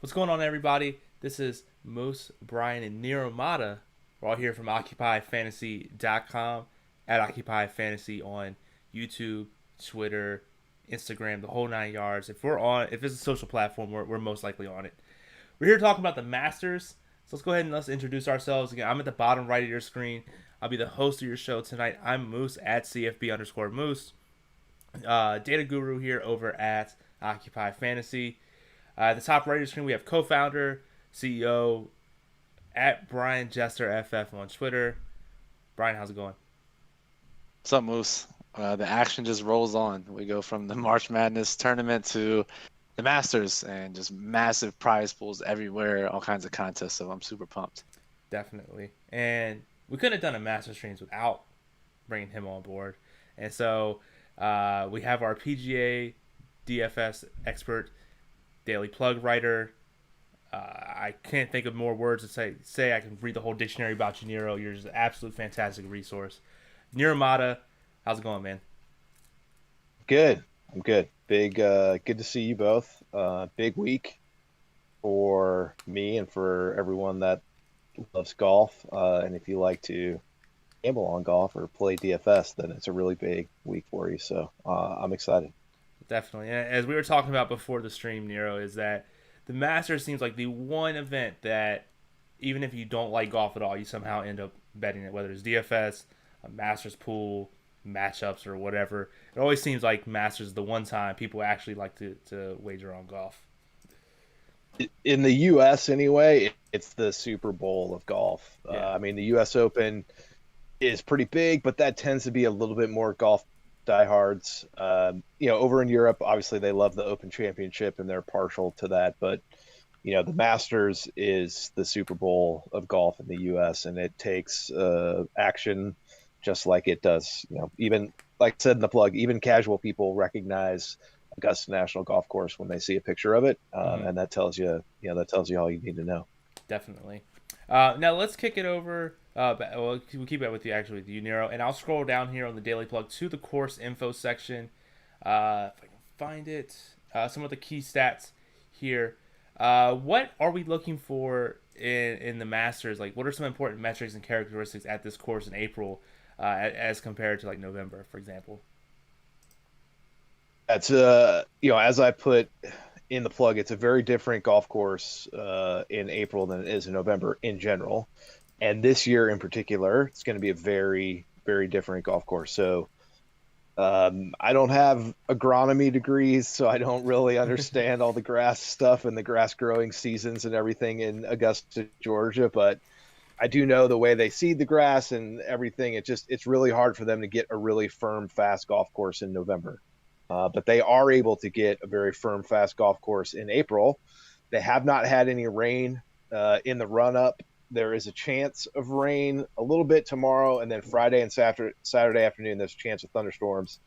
What's going on, everybody? This is Moose, Brian, and Niromada. We're all here from OccupyFantasy.com, at Occupy Fantasy on YouTube, Twitter, Instagram, the whole nine yards. If it's a social platform, we're most likely on it. We're here talking about the Masters. So let's go ahead and let's introduce ourselves again. I'm at the bottom right of your screen. I'll be the host of your show tonight. I'm Moose at CFB_Moose. Data Guru here over at Occupy Fantasy. At the top right of the screen, we have co-founder, CEO at Brian Jester FF on Twitter. Brian, how's it going? What's up, Moose? The action just rolls on. We go from the March Madness tournament to the Masters and just massive prize pools everywhere, all kinds of contests. So I'm super pumped. Definitely. And we couldn't have done a Master Streams without bringing him on board. And so we have our PGA DFS expert, daily plug writer. I can't think of more words to say. I can read the whole dictionary about you, Nero. You're just an absolute fantastic resource. Niromada, how's it going, man? Good. I'm good. Good to see you both. Big week for me and for everyone that loves golf. And if you like to gamble on golf or play DFS, then it's a really big week for you. So I'm excited. Definitely. And as we were talking about before the stream, Nero, is that the Masters seems like the one event that even if you don't like golf at all, you somehow end up betting it, whether it's DFS, a Masters pool, matchups, or whatever. It always seems like Masters is the one time people actually like to wager on golf. In the U.S. anyway, it's the Super Bowl of golf. Yeah. I mean, the U.S. Open is pretty big, but that tends to be a little bit more golf diehards. Over in Europe, obviously they love the Open Championship and they're partial to that. But the Masters is the Super Bowl of golf in the U.S. and it takes action just like it does. Even like I said in the plug, even casual people recognize Augusta National Golf Course when they see a picture of it, and that tells you all you need to know. Definitely. Now let's kick it over. We'll keep it with you, Nero, and I'll scroll down here on the daily plug to the course info section. If I can find it, some of the key stats here. What are we looking for in the Masters? Like, what are some important metrics and characteristics at this course in April, as compared to like November, for example? That's as I put in the plug, it's a very different golf course in April than it is in November in general. And this year in particular, it's going to be a very, very different golf course. So I don't have agronomy degrees, so I don't really understand all the grass stuff and the grass growing seasons and everything in Augusta, Georgia. But I do know the way they seed the grass and everything. It's really hard for them to get a really firm, fast golf course in November. But they are able to get a very firm, fast golf course in April. They have not had any rain in the run-up. There is a chance of rain a little bit tomorrow, and then Friday and Saturday afternoon, there's a chance of thunderstorms.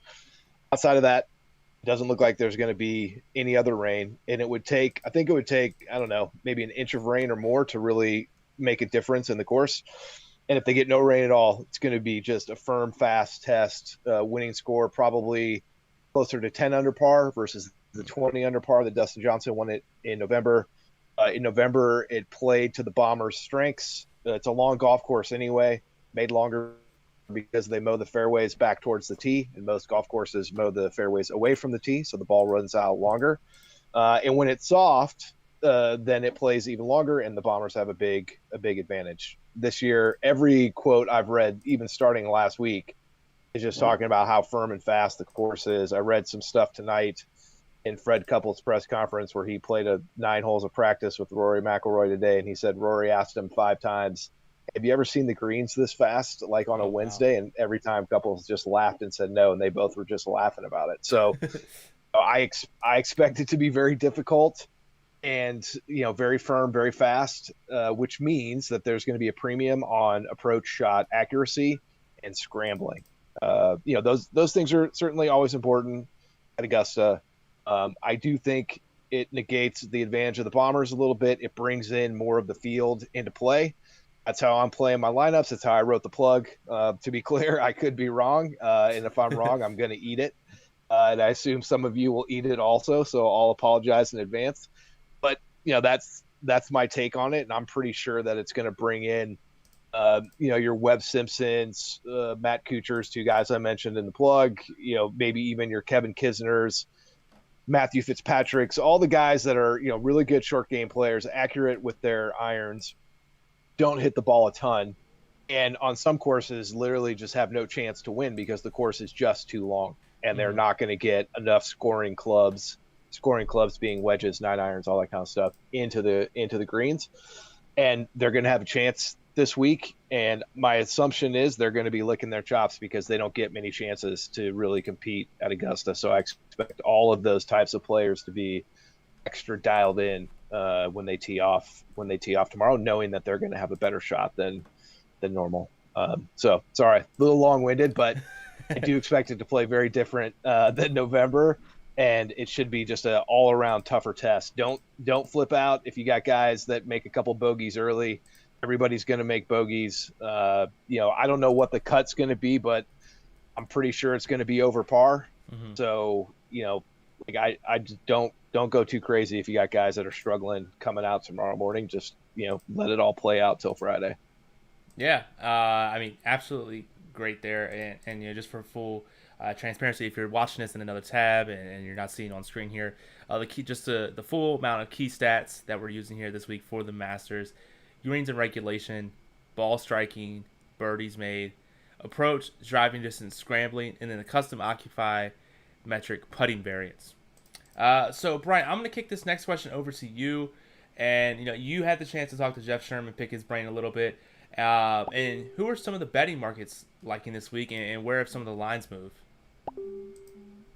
Outside of that, it doesn't look like there's going to be any other rain. And I think it would take, I don't know, maybe an inch of rain or more to really make a difference in the course. And if they get no rain at all, it's going to be just a firm, fast test. Winning score probably closer to 10 under par versus the 20 under par that Dustin Johnson won it in November. In November, it played to the Bombers' strengths. It's a long golf course anyway, made longer because they mow the fairways back towards the tee, and most golf courses mow the fairways away from the tee, so the ball runs out longer. And when it's soft, then it plays even longer, and the Bombers have a big advantage. This year, every quote I've read, even starting last week, is just talking about how firm and fast the course is. I read some stuff tonight in Fred Couples' press conference where he played 9 holes of practice with Rory McIlroy today, and he said Rory asked him 5 times, have you ever seen the greens this fast, like on a Wednesday? And every time Couples just laughed and said no, and they both were just laughing about it. So I expect it to be very difficult and very firm, very fast, which means that there's going to be a premium on approach shot accuracy and scrambling. Those things are certainly always important at Augusta. I do think it negates the advantage of the Bombers a little bit. It brings in more of the field into play. That's how I'm playing my lineups. That's how I wrote the plug. To be clear, I could be wrong. And if I'm wrong, I'm going to eat it. And I assume some of you will eat it also. So I'll apologize in advance. But that's my take on it, and I'm pretty sure that it's going to bring in your Webb Simpsons, Matt Kuchar's, two guys I mentioned in the plug, maybe even your Kevin Kisner's, Matthew Fitzpatrick's, all the guys that are, really good short game players, accurate with their irons, don't hit the ball a ton, and on some courses literally just have no chance to win because the course is just too long and they're not going to get enough scoring clubs being wedges, 9-irons, all that kind of stuff into the greens. And they're going to have a chance this week, and my assumption is they're going to be licking their chops because they don't get many chances to really compete at Augusta. So I expect all of those types of players to be extra dialed in when they tee off tomorrow, knowing that they're going to have a better shot than normal. So sorry, a little long-winded, but I do expect it to play very different than November, and it should be just an all-around tougher test. Don't flip out if you got guys that make a couple bogeys early. Everybody's going to make bogeys. I don't know what the cut's going to be, but I'm pretty sure it's going to be over par. Mm-hmm. So, I just don't go too crazy if you got guys that are struggling coming out tomorrow morning. Just, let it all play out till Friday. Yeah. Absolutely great there. And just for full transparency, if you're watching this in another tab and you're not seeing on screen here, the full amount of key stats that we're using here this week for the Masters: greens in regulation, ball striking, birdies made, approach, driving distance, scrambling, and then the custom occupy metric putting variance. So Brian, I'm going to kick this next question over to you. And you had the chance to talk to Jeff Sherman, pick his brain a little bit. And who are some of the betting markets liking this week, and where have some of the lines moved?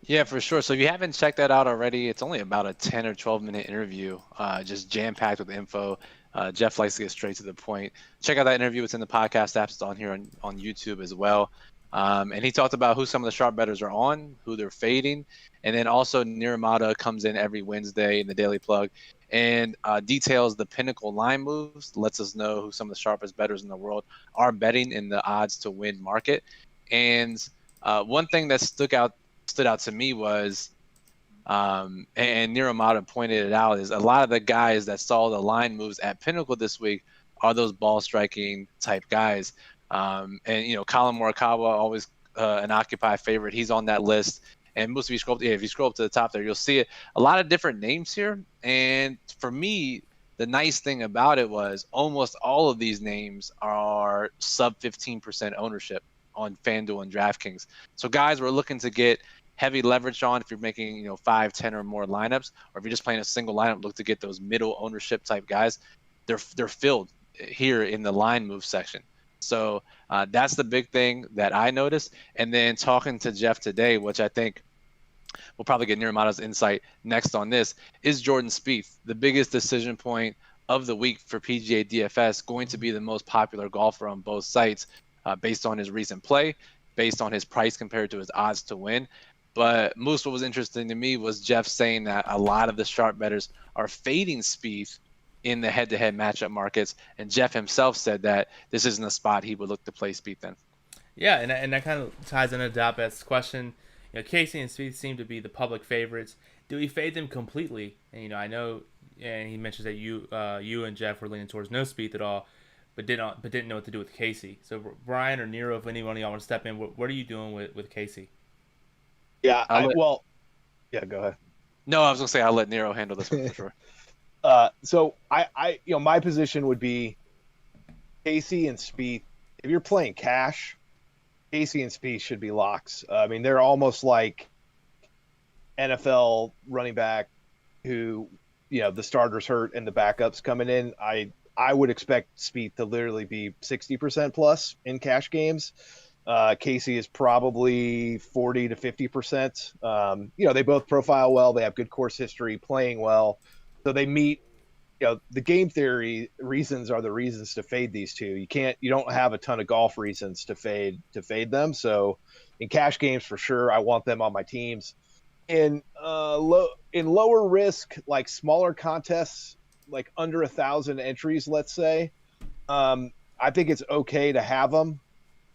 Yeah, for sure. So if you haven't checked that out already, it's only about a 10 or 12-minute interview, just jam-packed with info. Jeff likes to get straight to the point. Check out that interview. It's in the podcast apps. It's on here on YouTube as well. And he talked about who some of the sharp bettors are on, who they're fading. And then also Niromada comes in every Wednesday in the Daily Plug and details the pinnacle line moves, lets us know who some of the sharpest bettors in the world are betting in the odds to win market. And one thing that stood out to me was, and Niromada pointed it out, is a lot of the guys that saw the line moves at Pinnacle this week are those ball striking type guys. And Colin Morikawa, always an Occupy favorite. He's on that list. And most of you if you scroll up to the top there, you'll see it. A lot of different names here. And for me, the nice thing about it was almost all of these names are sub 15% ownership on FanDuel and DraftKings. So guys, we're looking to get heavy leverage on if you're making 5, 10 or more lineups, or if you're just playing a single lineup, look to get those middle ownership type guys. They're filled here in the line move section. So that's the big thing that I noticed. And then talking to Jeff today, which I think we'll probably get Niromada's insight next on this, is Jordan Spieth, the biggest decision point of the week for PGA DFS, going to be the most popular golfer on both sites based on his recent play, based on his price compared to his odds to win. But Moose, what was interesting to me was Jeff saying that a lot of the sharp bettors are fading Spieth in the head-to-head matchup markets, and Jeff himself said that this isn't a spot he would look to play Spieth in. Yeah, and that kind of ties into Dapet's question. Casey and Spieth seem to be the public favorites. Do we fade them completely? And I know, and he mentions that you and Jeff were leaning towards no Spieth at all, but didn't know what to do with Casey. So Brian or Nero, if anyone of y'all want to step in, what are you doing with Casey? Yeah, go ahead. No, I was gonna say I'll let Nero handle this one for sure. So I my position would be Casey and Spieth. If you're playing cash, Casey and Spieth should be locks. They're almost like NFL running back who, the starter's hurt and the backup's coming in. I would expect Spieth to literally be 60% plus in cash games. Casey is probably 40 to 50%. They both profile well. They have good course history, playing well. So they meet, the game theory reasons are the reasons to fade these two. You don't have a ton of golf reasons to fade them. So in cash games, for sure, I want them on my teams. In lower risk, like smaller contests, like under 1,000 entries, let's say, I think it's okay to have them.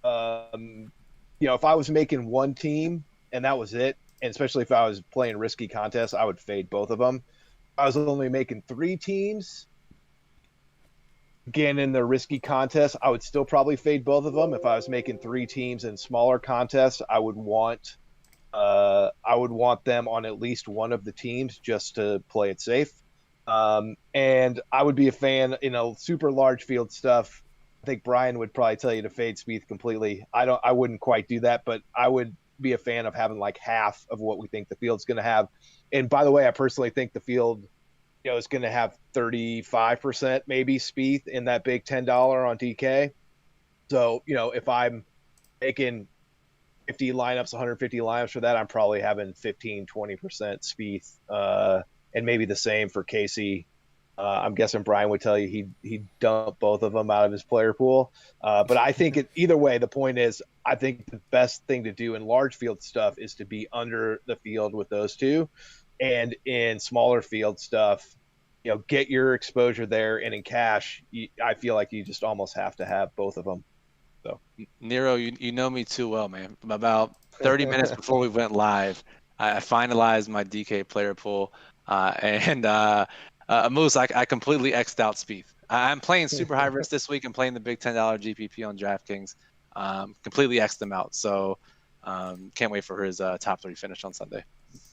If I was making one team and that was it, and especially if I was playing risky contests, I would fade both of them. I was only making 3 teams, again, in the risky contest, I would still probably fade both of them. If I was making 3 teams in smaller contests, I would want them on at least one of the teams just to play it safe. And I would be a fan in a super large field stuff. I think Brian would probably tell you to fade Spieth completely. I wouldn't quite do that, but I would be a fan of having like half of what we think the field's going to have. And by the way, I personally think the field, is going to have 35% maybe Spieth in that big $10 on DK. So, if I'm making 50 lineups, 150 lineups for that, I'm probably having 15, 20% Spieth, and maybe the same for Casey. I'm guessing Brian would tell you he'd dump both of them out of his player pool. But I think either way, the point is, I think the best thing to do in large field stuff is to be under the field with those two. And in smaller field stuff, get your exposure there. And in cash, I feel like you just almost have to have both of them. So, Nero, you know me too well, man. About 30 minutes before we went live, I finalized my DK player pool. Moose, I completely X'd out Spieth. I'm playing super high risk this week and playing the big $10 GPP on DraftKings. Completely X'd them out. So can't wait for his top 3 finish on Sunday.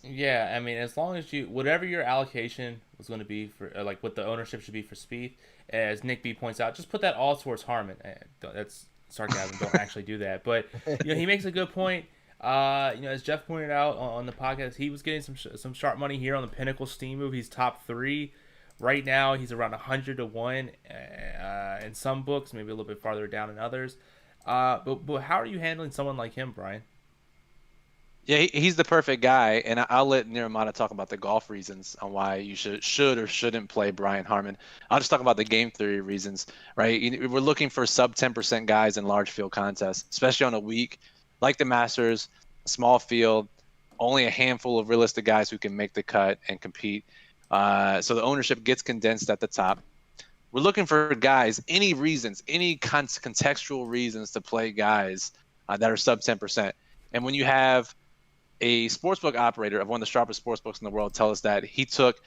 Yeah, I mean, as long as whatever your allocation was going to be for, like what the ownership should be for Spieth, as Nick B points out, just put that all towards Harman. That's sarcasm. Don't actually do that. But he makes a good point. As Jeff pointed out on the podcast, he was getting some sharp money here on the Pinnacle Steam move. He's top 3 right now. He's around 100 to 1 in some books, maybe a little bit farther down in others. But how are you handling someone like him, Brian? Yeah, he's the perfect guy, and I'll let Niromada talk about the golf reasons on why you should or shouldn't play Brian Harman. I'll just talk about the game theory reasons, right? We're looking for sub 10% guys in large field contests, especially on a week like the Masters, small field, only a handful of realistic guys who can make the cut and compete. So the ownership gets condensed at the top. We're looking for guys, any reasons, any contextual reasons to play guys that are sub 10%. And when you have a sportsbook operator of one of the sharpest sportsbooks in the world tell us that he took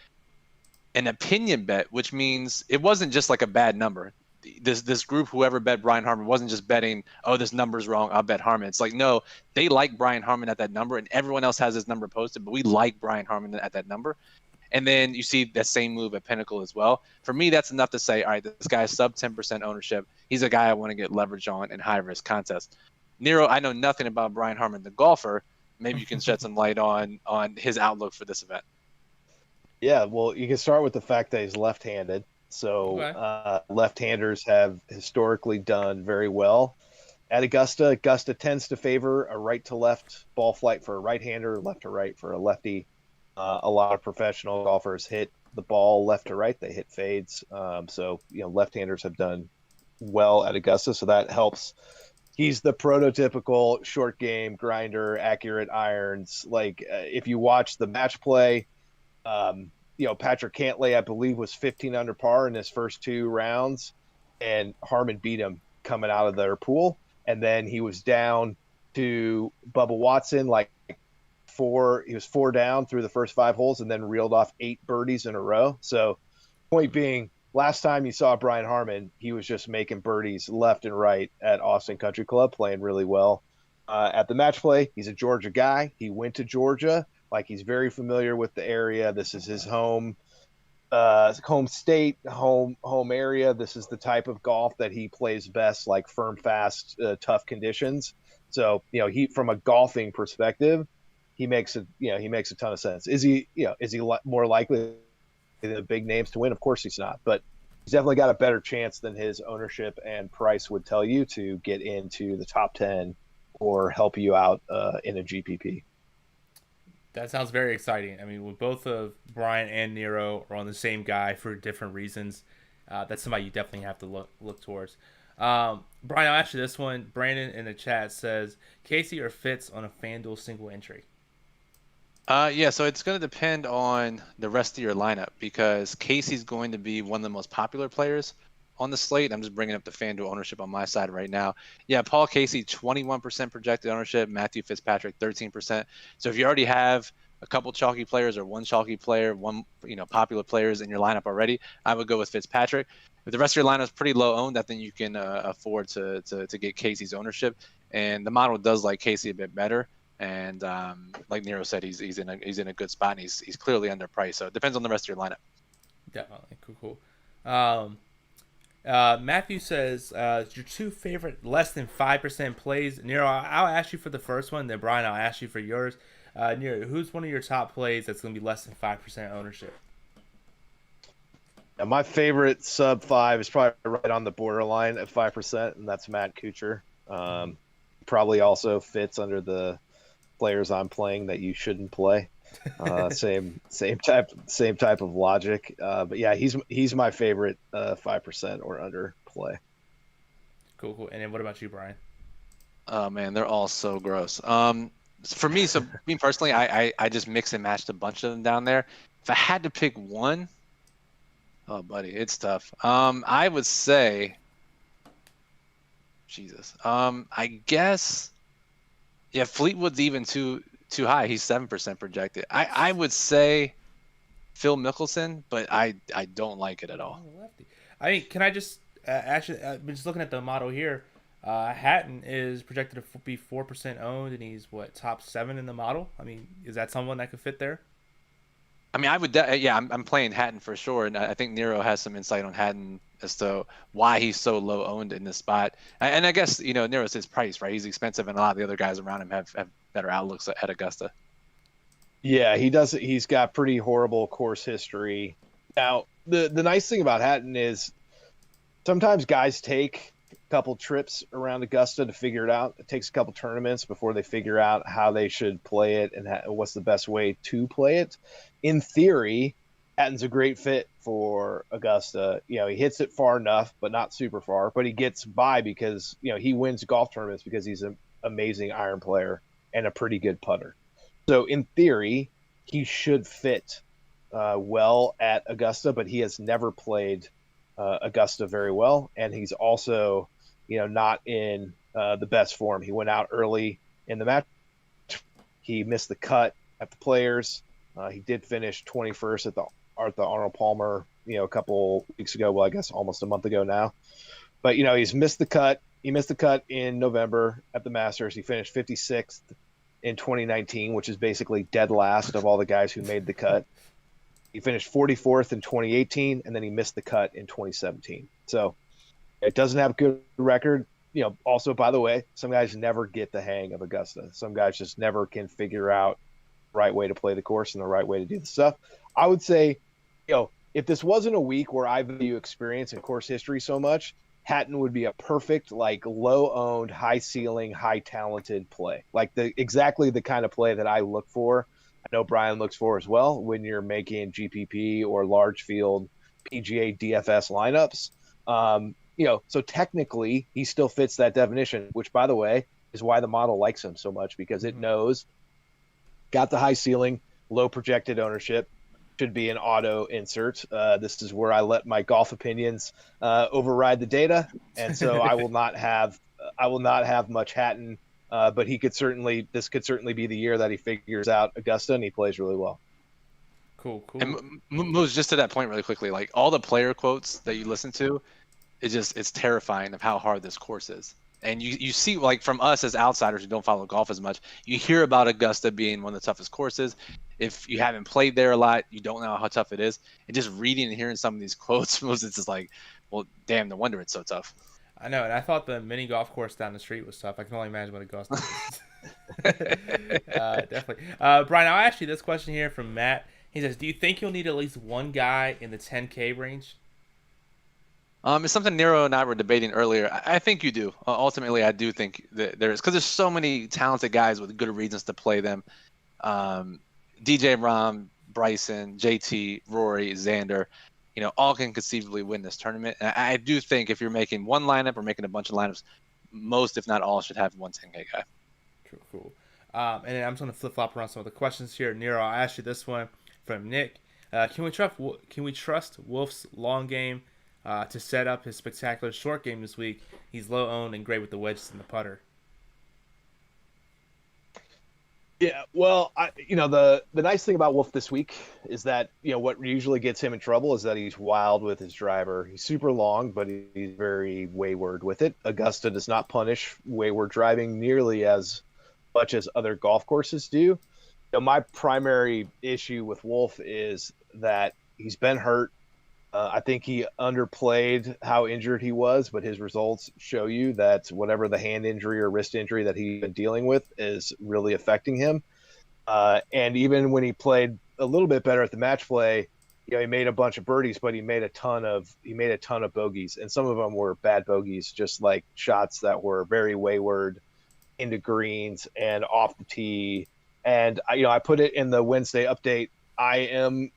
an opinion bet, which means it wasn't just like a bad number. This group, whoever bet Brian Harman, wasn't just betting, oh, this number's wrong, I'll bet Harman. It's like, no, they like Brian Harman at that number, and everyone else has his number posted, but we like Brian Harman at that number. And then you see that same move at Pinnacle as well. For me, that's enough to say, all right, this guy is sub 10% ownership. He's a guy I want to get leverage on in high-risk contests. Nero, I know nothing about Brian Harman, the golfer. Maybe you can shed some light on his outlook for this event. Yeah, well, you can start with the fact that he's left-handed. So okay. Left-handers have historically done very well at Augusta. Augusta tends to favor a right-to-left ball flight for a right-hander, left-to-right for a lefty. A lot of professional golfers hit the ball left to right. They hit fades. So left-handers have done well at Augusta, so that helps. He's the prototypical short game grinder, accurate irons. Like if you watch the match play, Patrick Cantlay, I believe, was 15 under par in his first 2 rounds, and Harman beat him coming out of their pool. And then he was down to Bubba Watson, he was 4 down through the first 5 holes, and then reeled off 8 birdies in a row. So point being, last time you saw Brian Harman, he was just making birdies left and right at Austin Country Club, playing really well. At the match play, he's a Georgia guy. He went to Georgia. He's very familiar with the area. This is his home state, home area. This is the type of golf that he plays best, like firm, fast, tough conditions. So, he, from a golfing perspective, he makes a ton of sense. Is he more likely the big names to win? Of course he's not, but he's definitely got a better chance than his ownership and price would tell you to get into the top 10 or help you out in a GPP. That sounds very exciting. I mean, when both of Brian and Nero are on the same guy for different reasons, that's somebody you definitely have to look towards. Brian, I'll ask you this one. Brandon in the chat says, Casey or Fitz on a FanDuel single entry? Yeah, so it's going to depend on the rest of your lineup because Casey's going to be one of the most popular players on the slate. I'm just bringing up the FanDuel ownership on my side right now. Yeah, Paul Casey, 21% projected ownership. Matthew Fitzpatrick, 13%. So if you already have a couple chalky players or one chalky player, one popular players in your lineup already, I would go with Fitzpatrick. If the rest of your lineup is pretty low owned, I think you can afford to get Casey's ownership. And the model does like Casey a bit better. And like Nero said, he's in a good spot, and he's clearly underpriced. So it depends on the rest of your lineup. Definitely. Cool. Matthew says, your two favorite less than 5% plays. Nero, I'll ask you for the first one. Then Brian, I'll ask you for yours. Nero, who's one of your top plays that's going to be less than 5% ownership? Now, my favorite sub 5 is probably right on the borderline at 5%, and that's Matt Kuchar. Probably also fits under the players I'm playing that you shouldn't play. Same type of logic. But yeah, he's my favorite 5% or under play. Cool. And then what about you, Brian? Oh man, they're all so gross. For me, so me personally, I just mix and matched a bunch of them down there. If I had to pick one, oh buddy, it's tough. I would say, Jesus. I guess, yeah, Fleetwood's even too high. He's 7% projected. I would say Phil Mickelson, but I don't like it at all. I mean, can I just actually? I've been just looking at the model here. Hatton is projected to be 4% owned, and he's top 7 in the model. I mean, is that someone that could fit there? I mean, I would. I'm playing Hatton for sure, and I think Nero has some insight on Hatton as to why he's so low owned in this spot. And I guess Nero's his price, right? He's expensive, and a lot of the other guys around him have better outlooks at Augusta. Yeah, he does. He's got pretty horrible course history. Now, the nice thing about Hatton is sometimes guys take a couple trips around Augusta to figure it out. It takes a couple tournaments before they figure out how they should play it and what's the best way to play it. In theory, Hatton's a great fit for Augusta. He hits it far enough, but not super far. But he gets by because he wins golf tournaments because he's an amazing iron player and a pretty good putter. So in theory, he should fit well at Augusta, but he has never played Augusta very well, and he's also not in the best form. He went out early in the match. He missed the cut at the Players. He did finish 21st at the Arnold Palmer a couple weeks ago. Well, I guess almost a month ago now. But he's missed the cut. He missed the cut in November at the Masters. He finished 56th in 2019, which is basically dead last of all the guys who made the cut. He finished 44th in 2018, and then he missed the cut in 2017. So it doesn't have a good record. Also, by the way, some guys never get the hang of Augusta. Some guys just never can figure out the right way to play the course and the right way to do the stuff. I would say, if this wasn't a week where I value experience and course history so much, Hatton would be a perfect, low-owned, high-ceiling, high-talented play. Exactly the kind of play that I look for. I know Brian looks for as well when you're making GPP or large field PGA DFS lineups. So technically he still fits that definition, which, by the way, is why the model likes him so much, because it knows got the high ceiling, low projected ownership, should be an auto insert. This is where I let my golf opinions override the data, and so I will not have much Hatton. But this could certainly be the year that he figures out Augusta and he plays really well. Cool. And Moose, just to that point really quickly, all the player quotes that you listen to, it's terrifying of how hard this course is. And you see, from us as outsiders who don't follow golf as much, you hear about Augusta being one of the toughest courses. If you haven't played there a lot, you don't know how tough it is. And just reading and hearing some of these quotes, it's just well, damn, no wonder it's so tough. I know, and I thought the mini golf course down the street was tough. I can only imagine what Augusta is. Definitely. Brian, I'll ask you this question here from Matt. He says, do you think you'll need at least one guy in the 10K range? It's something Nero and I were debating earlier. I think you do. Ultimately, I do think that there is, because there's so many talented guys with good reasons to play them. DJ Rahm, Bryson, JT, Rory, Xander, all can conceivably win this tournament. And I do think if you're making one lineup or making a bunch of lineups, most, if not all, should have one 10K guy. Cool. And then I'm just going to flip-flop around some of the questions here. Nero, I'll ask you this one from Nick. Can we trust Wolf's long game to set up his spectacular short game this week? He's low owned and great with the wedges and the putter. Yeah, well, the nice thing about Wolf this week is that what usually gets him in trouble is that he's wild with his driver. He's super long, but he's very wayward with it. Augusta does not punish wayward driving nearly as much as other golf courses do. My primary issue with Wolf is that he's been hurt. I think he underplayed how injured he was, but his results show you that whatever the hand injury or wrist injury that he's been dealing with is really affecting him. And even when he played a little bit better at the match play, he made a bunch of birdies, but he made a ton of bogeys, and some of them were bad bogeys, just like shots that were very wayward into greens and off the tee. And I put it in the Wednesday update. I am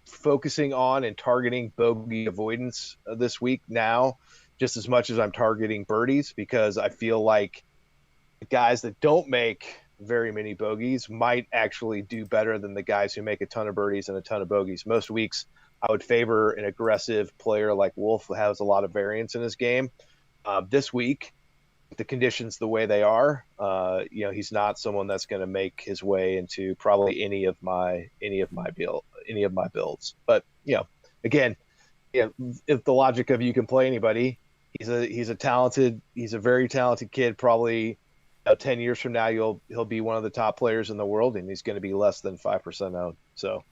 focusing on and targeting bogey avoidance this week now, just as much as I'm targeting birdies, because I feel like the guys that don't make very many bogeys might actually do better than the guys who make a ton of birdies and a ton of bogeys. Most weeks, I would favor an aggressive player like Wolf, who has a lot of variance in his game. This week, the conditions the way they are, he's not someone that's going to make his way into probably any of my builds. But again, if the logic of you can play anybody, he's a very talented kid. Probably 10 years from now, he'll be one of the top players in the world, and he's going to be less than 5% owned. So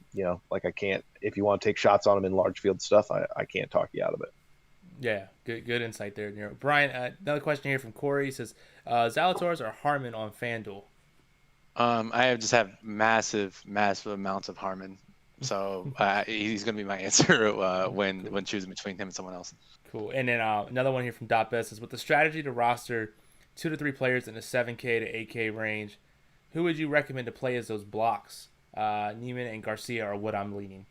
I can't, if you want to take shots on him in large field stuff, I can't talk you out of it. Yeah, good insight there, Nero. Brian, another question here from Corey. He says, Xalators or Harman on FanDuel? I just have massive amounts of Harman. So he's going to be my answer when choosing between him and someone else. Cool. And then another one here from .bet says, with the strategy to roster 2 to 3 players in the 7K to 8K range, who would you recommend to play as those blocks? Neiman and Garcia are what I'm leaning.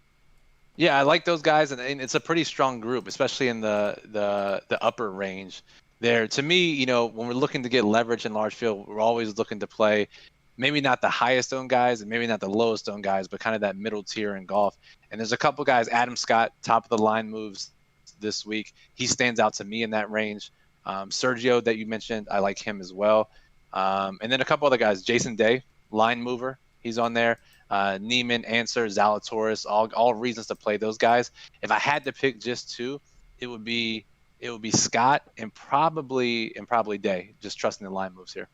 Yeah, I like those guys, and it's a pretty strong group, especially in the upper range. There, to me, when we're looking to get leverage in large field, we're always looking to play maybe not the highest owned guys and maybe not the lowest owned guys, but kind of that middle tier in golf. And there's a couple guys, Adam Scott, top of the line moves this week. He stands out to me in that range. Sergio that you mentioned, I like him as well. And then a couple other guys, Jason Day, line mover, he's on there. Neiman, Answer, Xalators, all reasons to play those guys. If I had to pick just 2, it would be Scott and probably Day. Just trusting the line moves here.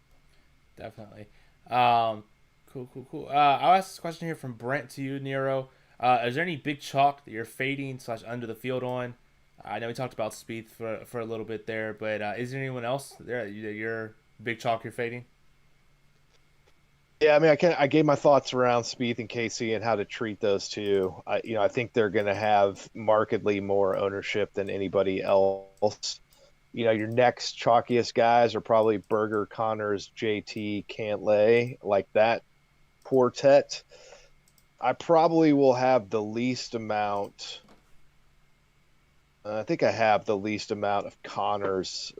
Definitely. Cool. I'll ask this question here from Brent to you, Nero. Is there any big chalk that you're fading / under the field on? I know we talked about Spieth for a little bit there, but is there anyone else there you're big chalk you're fading? Yeah, I mean, I gave my thoughts around Spieth and Casey and how to treat those two. I think they're going to have markedly more ownership than anybody else. Your next chalkiest guys are probably Berger, Connors, JT, Cantlay, like that quartet. I probably will have the least amount. I think I have the least amount of Connors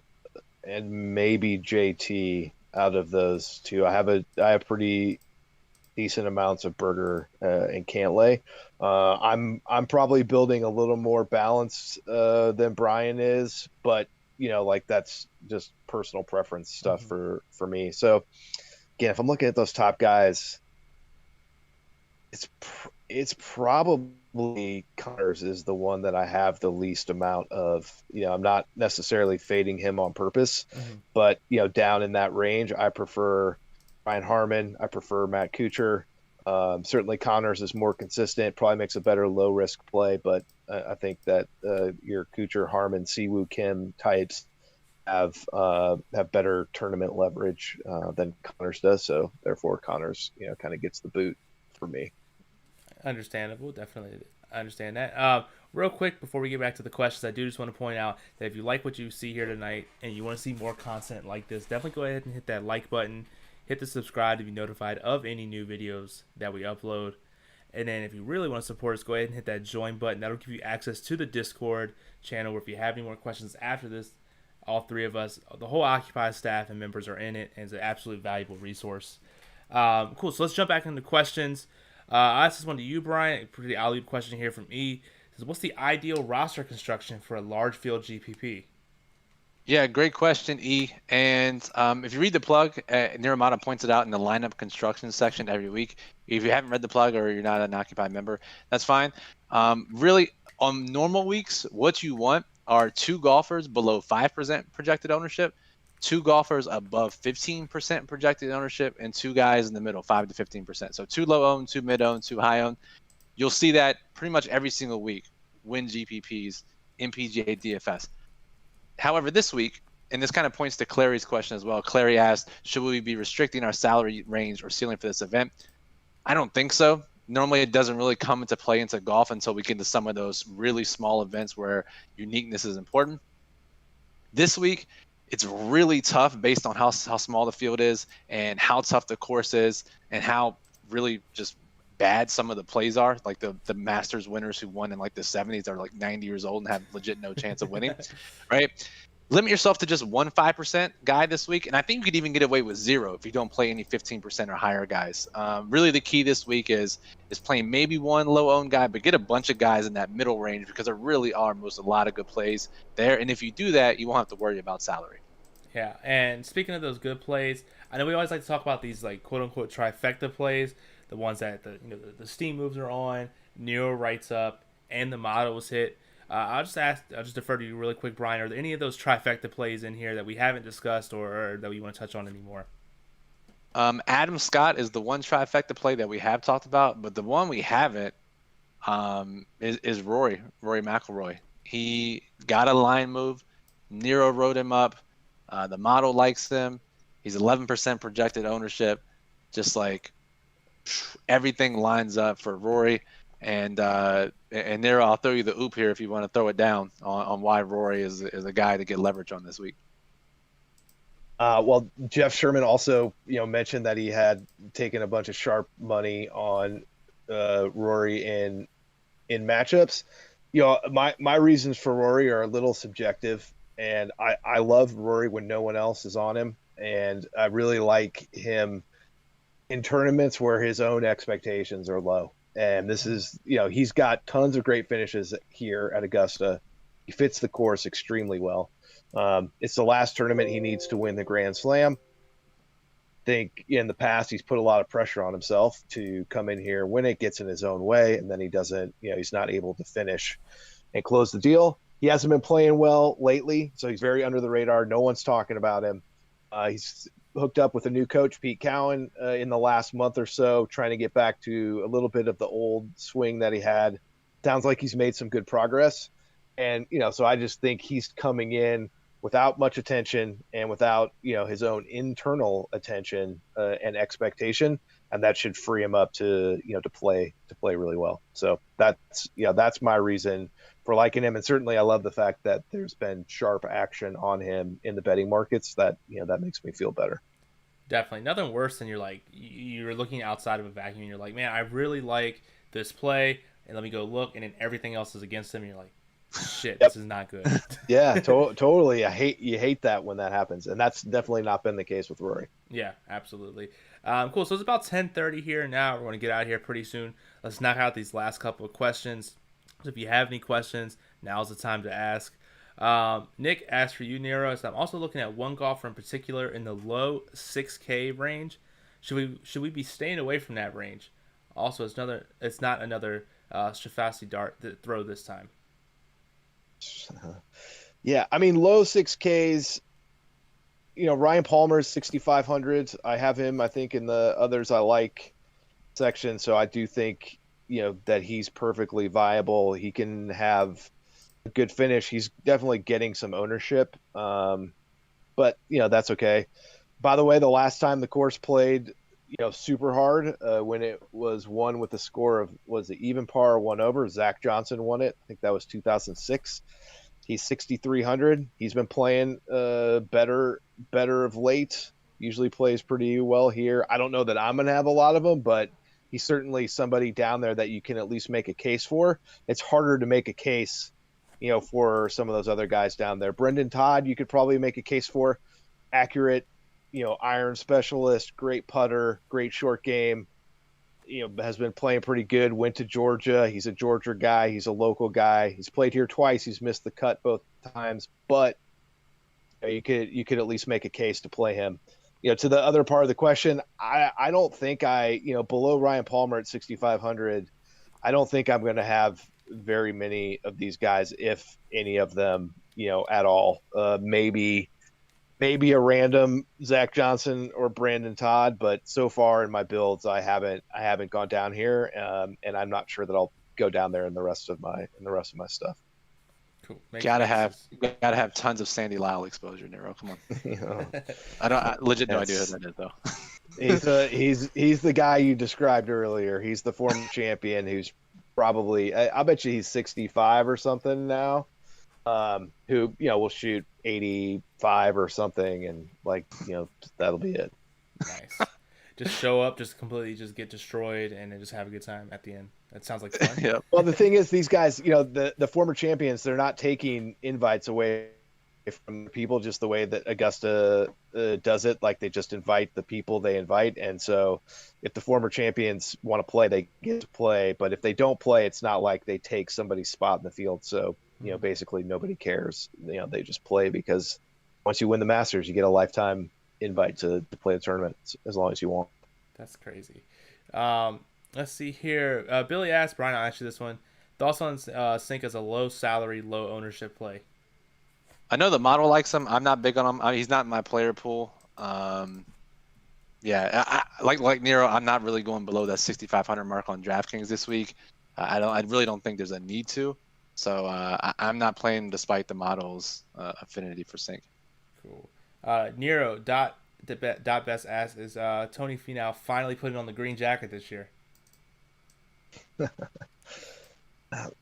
and maybe JT out of those two. I have pretty decent amounts of Berger and Cantlay. I'm probably building a little more balanced than Brian is, but that's just personal preference stuff for me. So again, if I'm looking at those top guys, it's probably Connors is the one that I have the least amount of. I'm not necessarily fading him on purpose, but down in that range, I prefer Ryan Harman. I prefer Matt Kuchar. Certainly Connors is more consistent, probably makes a better low risk play, but I think that your Kuchar, Harman, Siwoo Kim types have better tournament leverage than Connors does. So therefore Connors, kind of gets the boot for me. Understandable. Definitely understand that. Real quick, before we get back to the questions, I do just want to point out that if you like what you see here tonight and you want to see more content like this, definitely go ahead and hit that like button, hit the subscribe to be notified of any new videos that we upload. And then if you really want to support us, go ahead and hit that join button. That'll give you access to the Discord channel where if you have any more questions after this, all 3 of us, the whole Occupy staff and members are in it, and it's an absolutely valuable resource. Cool, so let's jump back into questions. I asked this one to you, Brian. A pretty alley question here from E. It says, what's the ideal roster construction for a large field GPP? Yeah, great question, E. And if you read the plug, Niromada points it out in the lineup construction section every week. If you haven't read the plug or you're not an Occupy member, that's fine. Really, on normal weeks, what you want are 2 golfers below 5% projected ownership, 2 golfers above 15% projected ownership, and 2 guys in the middle, 5 to 15%. So 2 low owned, 2 mid owned, 2 high owned. You'll see that pretty much every single week. Win GPPs in PGA DFS. However, this week, and this kind of points to Clary's question as well. Clary asked, should we be restricting our salary range or ceiling for this event? I don't think so. Normally, it doesn't really come into play into golf until we get into some of those really small events where uniqueness is important. This week, it's really tough based on how small the field is and how tough the course is and how really just bad some of the plays are. Like the Masters winners who won in like the 70s are like 90 years old and have legit no chance of winning, right? Limit yourself to just 5% guy this week, and I think you could even get away with 0 if you don't play any 15% or higher guys. Really, the key this week is playing maybe 1 low-owned guy, but get a bunch of guys in that middle range because there really are a lot of good plays there. And if you do that, you won't have to worry about salary. Yeah, and speaking of those good plays, I know we always like to talk about these like quote unquote trifecta plays, the ones that the steam moves are on, Nero writes up, and the motto was hit. I'll just defer to you really quick, Brian. Are there any of those trifecta plays in here that we haven't discussed or that we want to touch on anymore? Adam Scott is the one trifecta play that we have talked about, but the one we haven't is Rory McIlroy. He got a line move. Nero wrote him up. The model likes him. He's 11% projected ownership. Just like everything lines up for Rory. And Nero, I'll throw you the oop here if you want to throw it down on why Rory is a guy to get leverage on this week. Well, Jeff Sherman also, mentioned that he had taken a bunch of sharp money on Rory in matchups. My reasons for Rory are a little subjective, and I love Rory when no one else is on him, and I really like him in tournaments where his own expectations are low. And this is, he's got tons of great finishes here at Augusta. He fits the course extremely well. It's the last tournament he needs to win the Grand Slam. I think in the past he's put a lot of pressure on himself to come in here, win it, gets in his own way, and then he doesn't, he's not able to finish and close the deal. He hasn't been playing well lately, so he's very under the radar. No one's talking about him. He's hooked up with a new coach, Pete Cowan, in the last month or so, trying to get back to a little bit of the old swing that he had. Sounds like he's made some good progress. And, so I just think he's coming in without much attention and without, his own internal attention and expectation. And that should free him up to play really well. So that's my reason for liking him. And certainly I love the fact that there's been sharp action on him in the betting markets. That makes me feel better. Definitely. Nothing worse than you're looking outside of a vacuum and you're like, man, I really like this play, and let me go look, and then everything else is against him, and you're like, shit, This is not good. Yeah, totally. You hate that when that happens, and that's definitely not been the case with Rory. Yeah, absolutely. Cool. So it's about 10:30 here now. We're going to get out of here pretty soon. Let's knock out these last couple of questions. So if you have any questions, now's the time to ask. Nick asked for you, Nero. So I'm also looking at one golfer in particular in the low 6K range. Should we be staying away from that range? Also, it's not another Strafasti dart throw this time. Yeah, I mean, low 6Ks. Ryan Palmer's 6,500. I have him, I think, in the others I like section. So I do think that he's perfectly viable. He can have a good finish. He's definitely getting some ownership, but that's okay. By the way, the last time the course played super hard, when it was won with a score of, was it even par or 1 over, Zach Johnson won it. I think that was 2006. He's 6,300. He's been playing better of late. Usually plays pretty well here. I don't know that I'm gonna have a lot of them, but he's certainly somebody down there that you can at least make a case for. It's harder to make a case, for some of those other guys down there. Brendan Todd, you could probably make a case for. Accurate, iron specialist, great putter, great short game. Has been playing pretty good. Went to Georgia. He's a Georgia guy. He's a local guy. He's played here twice. He's missed the cut both times, but you could at least make a case to play him. To the other part of the question, I don't think below Ryan Palmer at 6,500, I don't think I'm going to have very many of these guys, if any of them, at all. Maybe a random Zach Johnson or Brandon Todd, but so far in my builds, I haven't gone down here, and I'm not sure that I'll go down there in the rest of my stuff. Cool. Gotta have tons of Sandy Lyle exposure, Nero. Come on. I legit no idea who that is though. He's the guy you described earlier. He's the former champion who's probably, I bet you he's 65 or something now. Who will shoot 85 or something, and that'll be it. Nice. Just show up, just completely just get destroyed, and then just have a good time at the end. That sounds like fun. Yeah. Well, the thing is, these guys, the former champions, they're not taking invites away from people just the way that Augusta does it. Like, they just invite the people they invite, and so if the former champions want to play, they get to play. But if they don't play, it's not like they take somebody's spot in the field. So basically nobody cares. They just play because once you win the Masters, you get a lifetime invite to play the tournament as long as you want. That's crazy. Let's see here. Billy asked, Brian, I'll ask you this one. Thoughts on Sink as a low salary, low ownership play? I know the model likes him. I'm not big on him. He's not in my player pool. Yeah, I like Nero, I'm not really going below that 6,500 mark on DraftKings this week. I really don't think there's a need to. So I'm not playing despite the model's affinity for Sink. Cool. Nero best asks, is Tony Finau finally putting on the green jacket this year?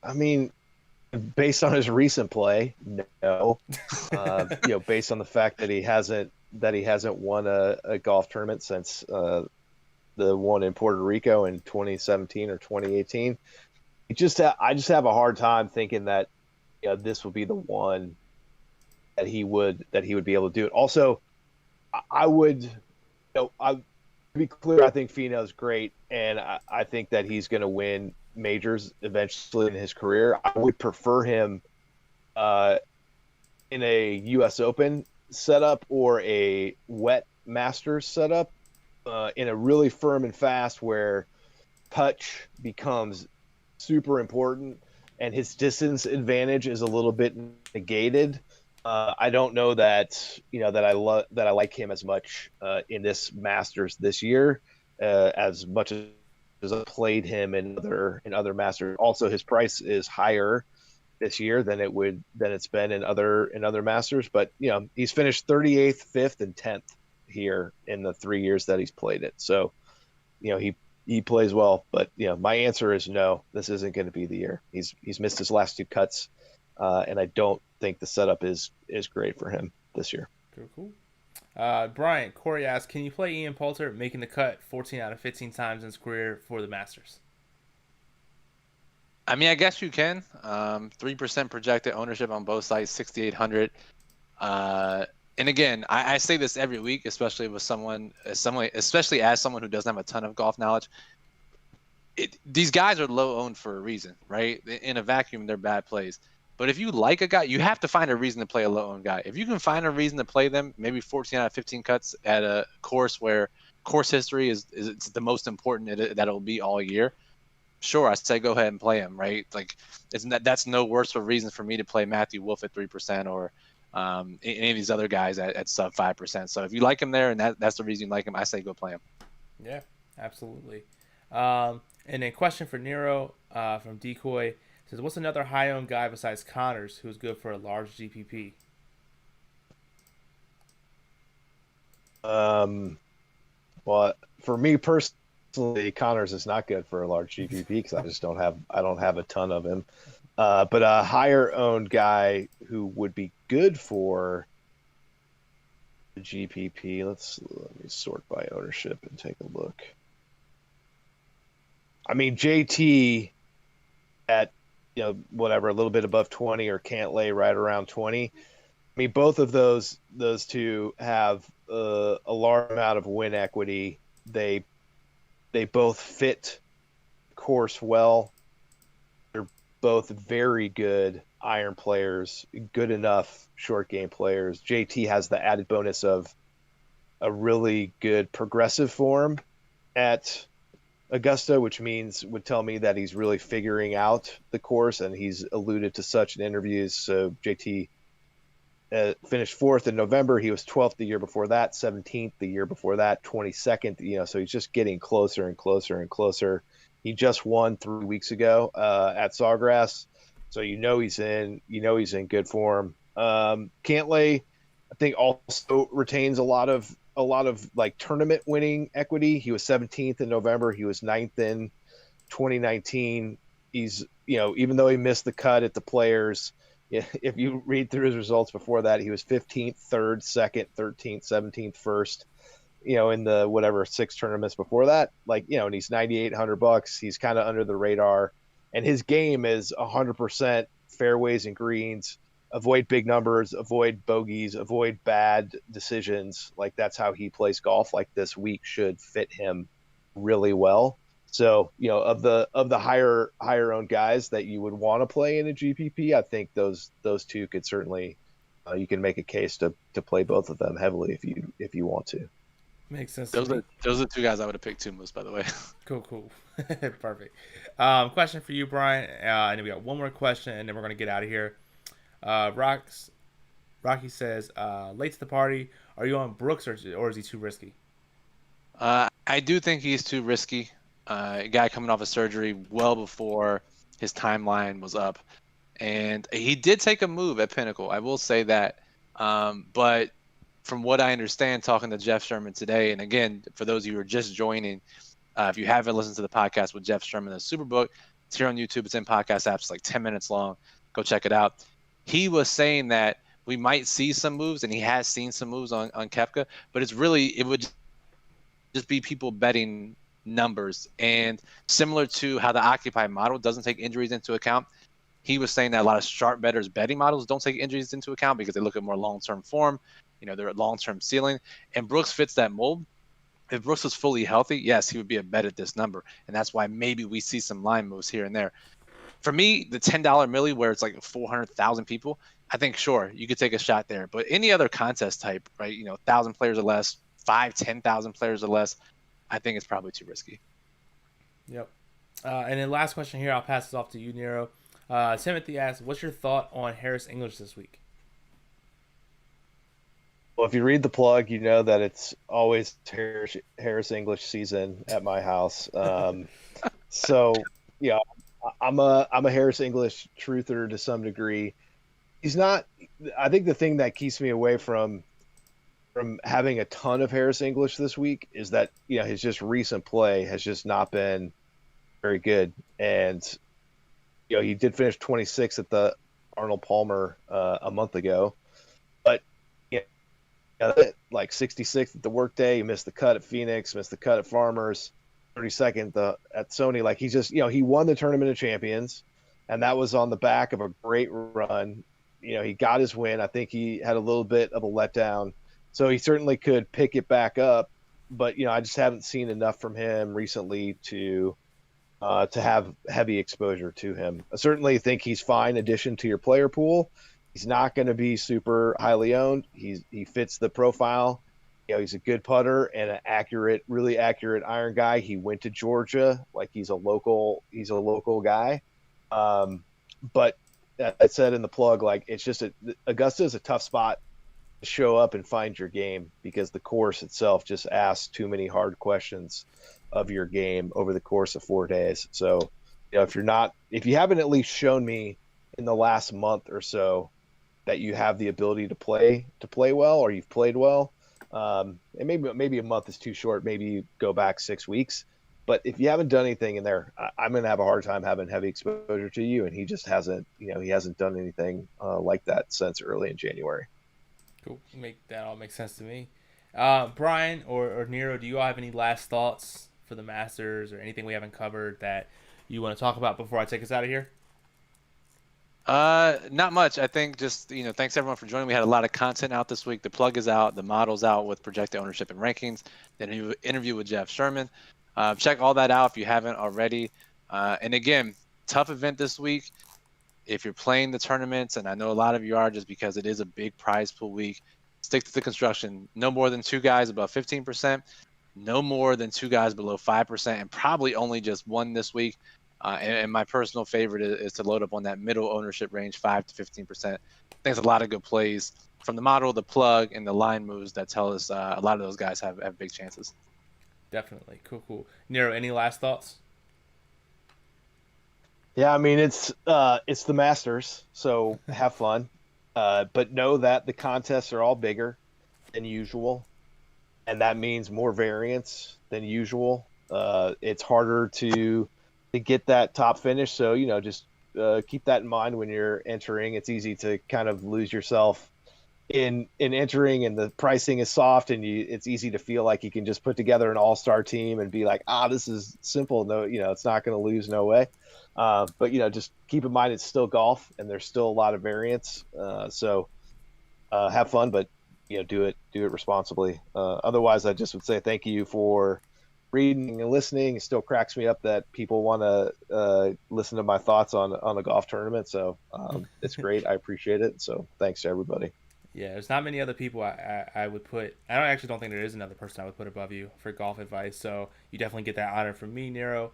I mean, based on his recent play, no. Based on the fact that he hasn't won a golf tournament since the one in Puerto Rico in 2017 or 2018. I just have a hard time thinking that this would be the one that he would be able to do it. Also, I would, to be clear, I think Finau's great, and I think that he's going to win majors eventually in his career. I would prefer him in a U.S. Open setup or a wet Masters setup, in a really firm and fast where touch becomes super important and his distance advantage is a little bit negated. I don't know that I like him as much in this Masters this year as much as I played him in other Masters. Also, his price is higher this year than it's been in other Masters. But he's finished 38th, 5th, and 10th here in the 3 years that he's played it. So he plays well. But my answer is no. This isn't going to be the year. He's missed his last two cuts, and I don't think the setup is great for him this year. Cool. Brian, Corey asks, can you play Ian Poulter making the cut 14 out of 15 times in his career for the Masters? I mean, I guess you can. 3% projected ownership on both sides, 6,800. And again, I say this every week, especially with especially as someone who doesn't have a ton of golf knowledge. These guys are low owned for a reason, right? In a vacuum, they're bad plays. But if you like a guy, you have to find a reason to play a low-owned guy. If you can find a reason to play them, maybe 14 out of 15 cuts at a course where course history is the most important that it'll be all year, sure, I say go ahead and play him, right? Like, that's no worse of a reason for me to play Matthew Wolff at 3% or any of these other guys at sub 5%. So if you like him there and that's the reason you like him, I say go play him. Yeah, absolutely. And a question for Nero from Decoy. Says, what's another high-owned guy besides Connors who's good for a large GPP? Well, for me personally, Connors is not good for a large GPP because I don't have a ton of him. But a higher-owned guy who would be good for the GPP. Let me sort by ownership and take a look. I mean, JT at whatever, a little bit above 20, or Cantlay right around 20. I mean, both of those two have a large amount of win equity. They both fit course well. They're both very good. iron players, good enough short game players. JT has the added bonus of a really good progressive form at Augusta, which would tell me that he's really figuring out the course, and he's alluded to such in interviews. So JT finished fourth in November. He was 12th the year before that, 17th the year before that, 22nd. So he's just getting closer and closer and closer. He just won 3 weeks ago at Sawgrass, so he's in good form. Cantlay, I think, also retains a lot of like tournament winning equity. He was 17th in November. He was 9th in 2019. He's even though he missed the cut at the Players, if you read through his results before that, he was 15th, 3rd, 2nd, 13th, 17th, 1st. In the 6 tournaments before that, and he's $9,800. He's kind of under the radar, and his game is 100% fairways and greens. Avoid big numbers, avoid bogeys, avoid bad decisions. That's how he plays golf. This week should fit him really well. So, of the higher owned guys that you would want to play in a GPP, I think those two could certainly you can make a case to play both of them heavily if you want to. Makes sense. Those are 2 guys I would have picked too, Moose, by the way. Cool. Perfect. Question for you, Brian. And then we got one more question, and then we're going to get out of here. Rocky says, late to the party, are you on Brooks or is he too risky? I do think he's too risky. A guy coming off of surgery well before his timeline was up. And he did take a move at Pinnacle. I will say that. But from what I understand, talking to Jeff Sherman today, and again, for those of you who are just joining, if you haven't listened to the podcast with Jeff Sherman, the Superbook, it's here on YouTube. It's in podcast apps. It's like 10 minutes long. Go check it out. He was saying that we might see some moves, and he has seen some moves on Koepka, but it would just be people betting numbers. And similar to how the Occupy model doesn't take injuries into account, he was saying that a lot of sharp bettors betting models don't take injuries into account because they look at more long-term form. They're at long-term ceiling, and Brooks fits that mold. If Brooks was fully healthy, yes, he would be a bet at this number, and that's why maybe we see some line moves here and there. For me, the $10 milli where it's like 400,000 people, I think sure you could take a shot there. But any other contest type, right? 1,000 players or less, 10,000 players or less, I think it's probably too risky. Yep. And then last question here, I'll pass this off to you, Nero. Timothy asks, what's your thought on Harris English this week? Well, if you read the plug, you know that it's always Harris English season at my house. So, I'm a Harris English truther to some degree. He's not. I think the thing that keeps me away from having a ton of Harris English this week is that his just recent play has just not been very good, and he did finish 26th at the Arnold Palmer a month ago, but like 66th at the Workday. He missed the cut at Phoenix, missed the cut at Farmers, 32nd at Sony. He just he won the Tournament of Champions, and that was on the back of a great run. He got his win. I think he had a little bit of a letdown, so he certainly could pick it back up. But I just haven't seen enough from him recently to have heavy exposure to him. I certainly think he's fine addition to your player pool. He's not going to be super highly owned. He fits the profile. He's a good putter and an really accurate iron guy. He went to Georgia, he's a local guy. But I said in the plug, it's just Augusta is a tough spot to show up and find your game because the course itself just asks too many hard questions of your game over the course of 4 days. So, if you haven't at least shown me in the last month or so that you have the ability to play well, or you've played well, and maybe a month is too short. Maybe you go back 6 weeks, but if you haven't done anything in there, I'm going to have a hard time having heavy exposure to you. And he just hasn't, he hasn't done anything like that since early in January. Cool. That all makes sense to me. Brian or Nero, do you all have any last thoughts for the Masters or anything we haven't covered that you want to talk about before I take us out of here? Not much. I think just, thanks everyone for joining. We had a lot of content out this week. The plug is out. The model's out with projected ownership and rankings. Then interview with Jeff Sherman. Check all that out if you haven't already. And again, tough event this week. if you're playing the tournaments, and I know a lot of you are just because it is a big prize pool week, stick to the construction. No more than 2 guys above 15%, no more than 2 guys below 5%, and probably only just one this week. And my personal favorite is to load up on that middle ownership range, 5 to 15%. I think there's a lot of good plays from the model, the plug, and the line moves that tell us a lot of those guys have big chances. Definitely. Cool. Nero, any last thoughts? Yeah, I mean it's the Masters, so have fun, but know that the contests are all bigger than usual, and that means more variance than usual. It's harder to get that top finish, so just keep that in mind when you're entering. It's easy to kind of lose yourself in entering, and the pricing is soft, and it's easy to feel like you can just put together an all-star team and be like, this is simple. No, it's not going to lose, no way. But just keep in mind it's still golf, and there's still a lot of variance. So have fun, but do it responsibly. Otherwise, I just would say thank you for reading and listening. It still cracks me up that people want to listen to my thoughts on a golf tournament. So it's great. I appreciate it. So thanks to everybody. Yeah, there's not many other people I would put. I don't think there is another person I would put above you for golf advice. So you definitely get that honor from me, Nero.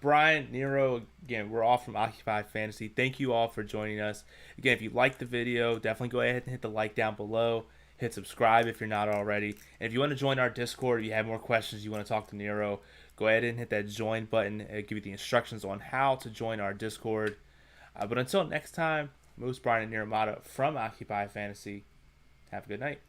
Brian, Nero, again, we're all from Occupy Fantasy. Thank you all for joining us. Again, if you liked the video, definitely go ahead and hit the like down below. Hit subscribe if you're not already. And if you want to join our Discord, or you have more questions, you want to talk to Nero, go ahead and hit that join button. It'll give you the instructions on how to join our Discord. But until next time, Moose, Brian, and Niromada from Occupy Fantasy. Have a good night.